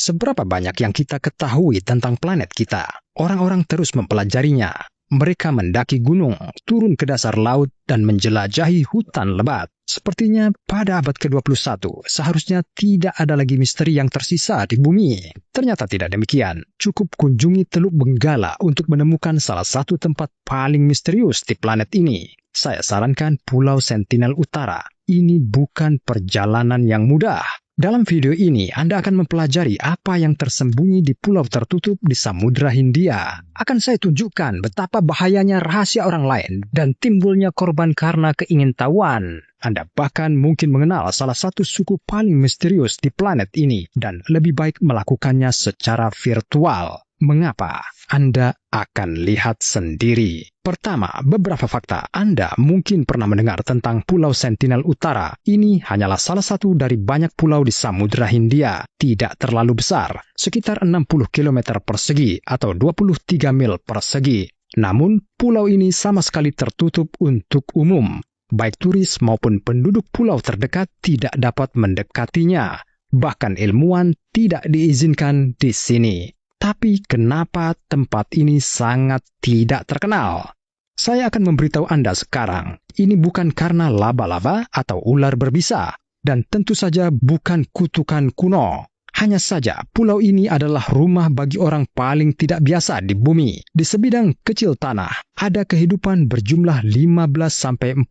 Seberapa banyak yang kita ketahui tentang planet kita? Orang-orang terus mempelajarinya. Mereka mendaki gunung, turun ke dasar laut, dan menjelajahi hutan lebat. Sepertinya pada abad ke-21, seharusnya tidak ada lagi misteri yang tersisa di bumi. Ternyata tidak demikian. Cukup kunjungi Teluk Benggala untuk menemukan salah satu tempat paling misterius di planet ini. Saya sarankan Pulau Sentinel Utara. Ini bukan perjalanan yang mudah. Dalam video ini, Anda akan mempelajari apa yang tersembunyi di pulau tertutup di Samudra Hindia. Akan saya tunjukkan betapa bahayanya rahasia orang lain dan timbulnya korban karena keingintahuan. Anda bahkan mungkin mengenal salah satu suku paling misterius di planet ini dan lebih baik melakukannya secara virtual. Mengapa? Anda akan lihat sendiri. Pertama, beberapa fakta. Anda mungkin pernah mendengar tentang Pulau Sentinel Utara. Ini hanyalah salah satu dari banyak pulau di Samudra Hindia. Tidak terlalu besar, sekitar 60 km persegi atau 23 mil persegi. Namun, pulau ini sama sekali tertutup untuk umum. Baik turis maupun penduduk pulau terdekat tidak dapat mendekatinya. Bahkan ilmuwan tidak diizinkan di sini. Tapi kenapa tempat ini sangat tidak terkenal? Saya akan memberitahu Anda sekarang. Ini bukan karena laba-laba atau ular berbisa. Dan tentu saja bukan kutukan kuno. Hanya saja pulau ini adalah rumah bagi orang paling tidak biasa di bumi. Di sebidang kecil tanah, ada kehidupan berjumlah 15-400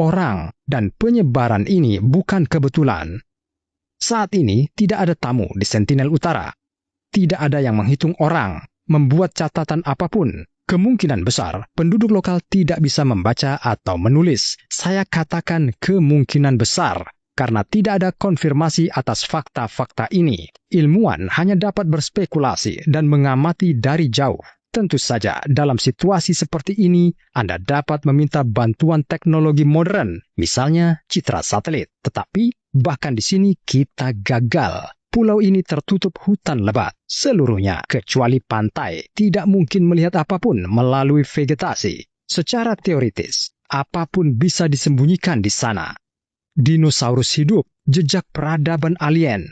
orang. Dan penyebaran ini bukan kebetulan. Saat ini tidak ada tamu di Sentinel Utara. Tidak ada yang menghitung orang, membuat catatan apapun. Kemungkinan besar, penduduk lokal tidak bisa membaca atau menulis. Saya katakan kemungkinan besar, karena tidak ada konfirmasi atas fakta-fakta ini. Ilmuwan hanya dapat berspekulasi dan mengamati dari jauh. Tentu saja, dalam situasi seperti ini, Anda dapat meminta bantuan teknologi modern, misalnya citra satelit. Tetapi, bahkan di sini kita gagal. Pulau ini tertutup hutan lebat. Seluruhnya, kecuali pantai, tidak mungkin melihat apapun melalui vegetasi. Secara teoritis, apapun bisa disembunyikan di sana. Dinosaurus hidup, jejak peradaban alien,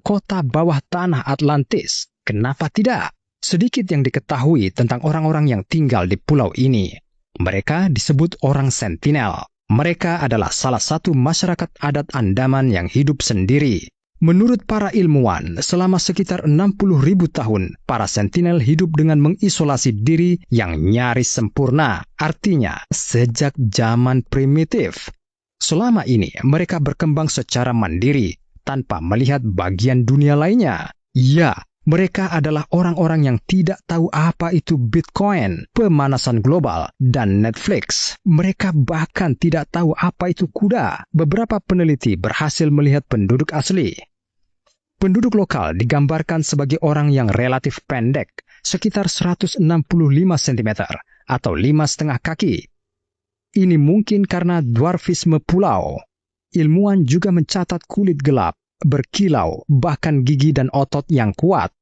kota bawah tanah Atlantis. Kenapa tidak? Sedikit yang diketahui tentang orang-orang yang tinggal di pulau ini. Mereka disebut orang Sentinel. Mereka adalah salah satu masyarakat adat Andaman yang hidup sendiri. Menurut para ilmuwan, selama sekitar 60.000 tahun, para Sentinel hidup dengan mengisolasi diri yang nyaris sempurna. Artinya, sejak zaman primitif. Selama ini, mereka berkembang secara mandiri, tanpa melihat bagian dunia lainnya. Ya, mereka adalah orang-orang yang tidak tahu apa itu Bitcoin, pemanasan global, dan Netflix. Mereka bahkan tidak tahu apa itu kuda. Beberapa peneliti berhasil melihat penduduk asli. Penduduk lokal digambarkan sebagai orang yang relatif pendek, sekitar 165 cm atau 5,5 kaki. Ini mungkin karena dwarfisme pulau. Ilmuwan juga mencatat kulit gelap, berkilau, bahkan gigi dan otot yang kuat.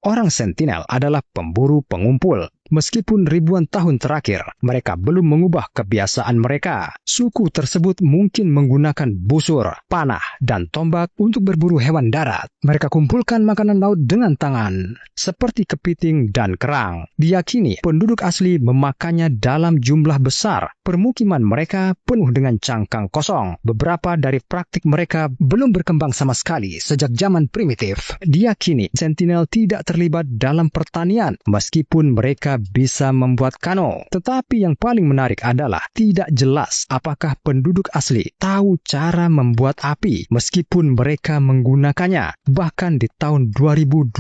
Orang Sentinel adalah pemburu pengumpul. Meskipun ribuan tahun terakhir, mereka belum mengubah kebiasaan mereka. Suku tersebut mungkin menggunakan busur, panah, dan tombak untuk berburu hewan darat. Mereka kumpulkan makanan laut dengan tangan, seperti kepiting dan kerang. Diyakini penduduk asli memakannya dalam jumlah besar. Permukiman mereka penuh dengan cangkang kosong. Beberapa dari praktik mereka belum berkembang sama sekali sejak zaman primitif. Diyakini Sentinel tidak terlibat dalam pertanian, meskipun mereka bisa membuat kano. Tetapi yang paling menarik adalah tidak jelas apakah penduduk asli tahu cara membuat api meskipun mereka menggunakannya. Bahkan di tahun 2020,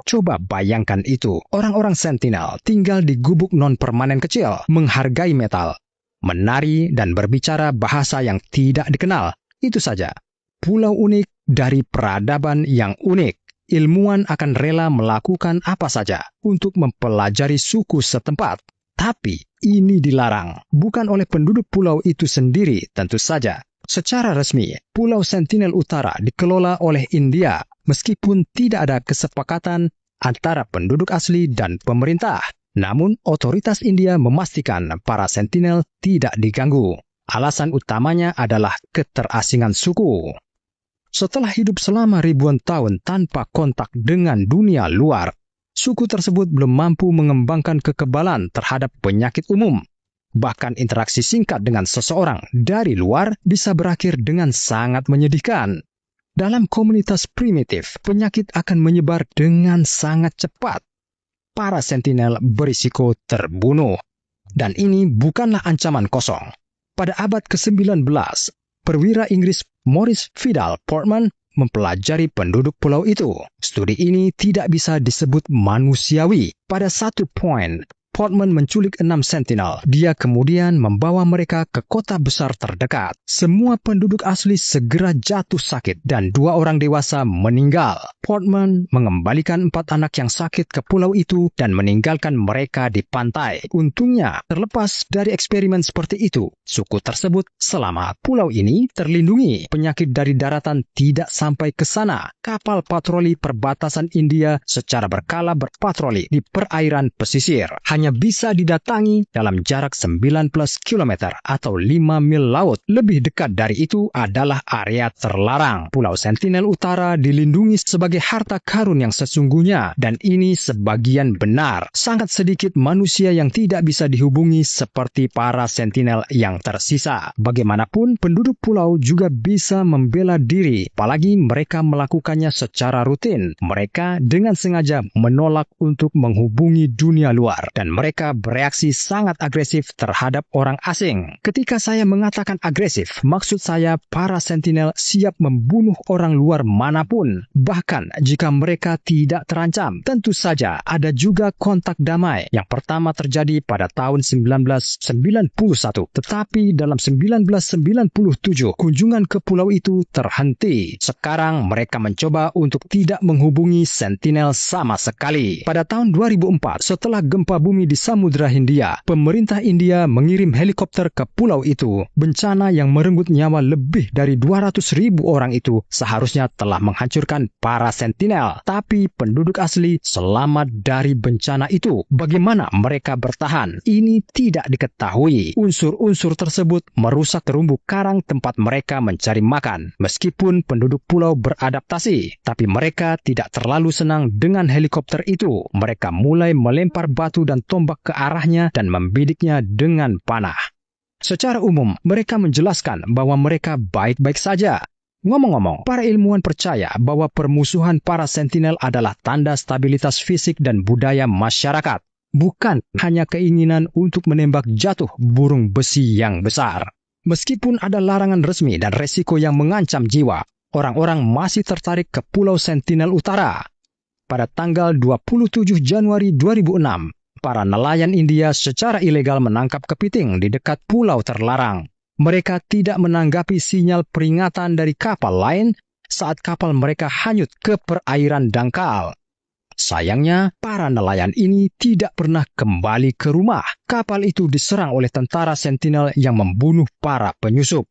coba bayangkan itu. Orang-orang Sentinel tinggal di gubuk non-permanen kecil, menghargai metal, menari dan berbicara bahasa yang tidak dikenal. Itu saja. Pulau unik dari peradaban yang unik. Ilmuwan akan rela melakukan apa saja untuk mempelajari suku setempat. Tapi ini dilarang, bukan oleh penduduk pulau itu sendiri tentu saja. Secara resmi, Pulau Sentinel Utara dikelola oleh India, meskipun tidak ada kesepakatan antara penduduk asli dan pemerintah. Namun, otoritas India memastikan para Sentinel tidak diganggu. Alasan utamanya adalah keterasingan suku. Setelah hidup selama ribuan tahun tanpa kontak dengan dunia luar, suku tersebut belum mampu mengembangkan kekebalan terhadap penyakit umum. Bahkan interaksi singkat dengan seseorang dari luar bisa berakhir dengan sangat menyedihkan. Dalam komunitas primitif, penyakit akan menyebar dengan sangat cepat. Para sentinel berisiko terbunuh. Dan ini bukanlah ancaman kosong. Pada abad ke-19, perwira Inggris Maurice Vidal Portman mempelajari penduduk pulau itu. Studi ini tidak bisa disebut manusiawi. Pada satu poin, Portman menculik 6 sentinel. Dia kemudian membawa mereka ke kota besar terdekat. Semua penduduk asli segera jatuh sakit dan 2 orang dewasa meninggal. Portman mengembalikan 4 anak yang sakit ke pulau itu dan meninggalkan mereka di pantai. Untungnya, terlepas dari eksperimen seperti itu, suku tersebut selamat. Pulau ini terlindungi. Penyakit dari daratan tidak sampai ke sana. Kapal patroli perbatasan India secara berkala berpatroli di perairan pesisir. Hanya bisa didatangi dalam jarak 19 km atau 5 mil laut. Lebih dekat dari itu adalah area terlarang. Pulau Sentinel Utara dilindungi sebagai harta karun yang sesungguhnya, dan ini sebagian benar. Sangat sedikit manusia yang tidak bisa dihubungi seperti para sentinel yang tersisa. Bagaimanapun, penduduk pulau juga bisa membela diri, apalagi mereka melakukannya secara rutin. Mereka dengan sengaja menolak untuk menghubungi dunia luar, dan mereka bereaksi sangat agresif terhadap orang asing. Ketika saya mengatakan agresif, maksud saya para sentinel siap membunuh orang luar manapun, bahkan jika mereka tidak terancam. Tentu saja ada juga kontak damai. Yang pertama terjadi pada tahun 1991, tetapi dalam 1997 kunjungan ke pulau itu terhenti. Sekarang mereka mencoba untuk tidak menghubungi sentinel sama sekali. Pada tahun 2004, setelah gempa bumi di Samudra Hindia, pemerintah India mengirim helikopter ke pulau itu. Bencana yang merenggut nyawa lebih dari 200.000 orang itu seharusnya telah menghancurkan para sentinel, tapi penduduk asli selamat dari bencana itu. Bagaimana mereka bertahan? Ini tidak diketahui. Unsur-unsur tersebut merusak terumbu karang tempat mereka mencari makan. Meskipun penduduk pulau beradaptasi, tapi mereka tidak terlalu senang dengan helikopter itu. Mereka mulai melempar batu dan tombak ke arahnya dan membidiknya dengan panah. Secara umum, mereka menjelaskan bahwa mereka baik-baik saja. Ngomong-ngomong, para ilmuwan percaya bahwa permusuhan para sentinel adalah tanda stabilitas fisik dan budaya masyarakat, bukan hanya keinginan untuk menembak jatuh burung besi yang besar. Meskipun ada larangan resmi dan resiko yang mengancam jiwa, orang-orang masih tertarik ke Pulau Sentinel Utara. Pada tanggal 27 Januari 2006, para nelayan India secara ilegal menangkap kepiting di dekat pulau terlarang. Mereka tidak menanggapi sinyal peringatan dari kapal lain saat kapal mereka hanyut ke perairan dangkal. Sayangnya, para nelayan ini tidak pernah kembali ke rumah. Kapal itu diserang oleh tentara sentinel yang membunuh para penyusup.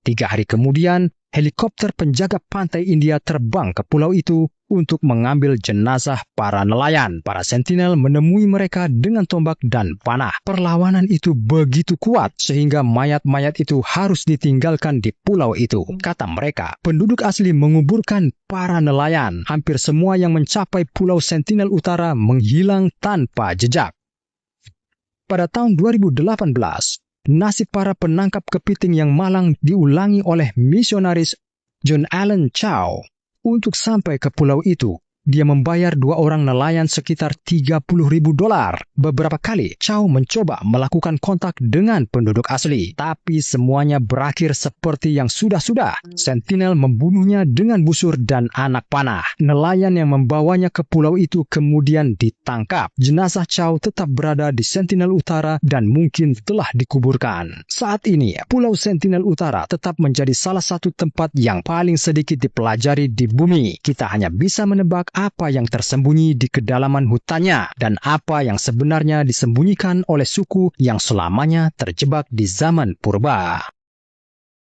3 hari kemudian, helikopter penjaga pantai India terbang ke pulau itu untuk mengambil jenazah para nelayan. Para sentinel menemui mereka dengan tombak dan panah. Perlawanan itu begitu kuat sehingga mayat-mayat itu harus ditinggalkan di pulau itu. Kata mereka, penduduk asli menguburkan para nelayan. Hampir semua yang mencapai Pulau Sentinel Utara menghilang tanpa jejak. Pada tahun 2018, nasib para penangkap kepiting yang malang diulangi oleh misionaris John Allen Chow. Untuk sampai ke pulau itu, dia membayar 2 orang nelayan sekitar $30.000. Beberapa kali, Chow mencoba melakukan kontak dengan penduduk asli, tapi semuanya berakhir seperti yang sudah-sudah. Sentinel membunuhnya dengan busur dan anak panah. Nelayan yang membawanya ke pulau itu kemudian ditangkap. Jenazah Chow tetap berada di Sentinel Utara dan mungkin telah dikuburkan. Saat ini, Pulau Sentinel Utara tetap menjadi salah satu tempat yang paling sedikit dipelajari di bumi. Kita hanya bisa menebak apa yang tersembunyi di kedalaman hutannya dan apa yang sebenarnya disembunyikan oleh suku yang selamanya terjebak di zaman purba.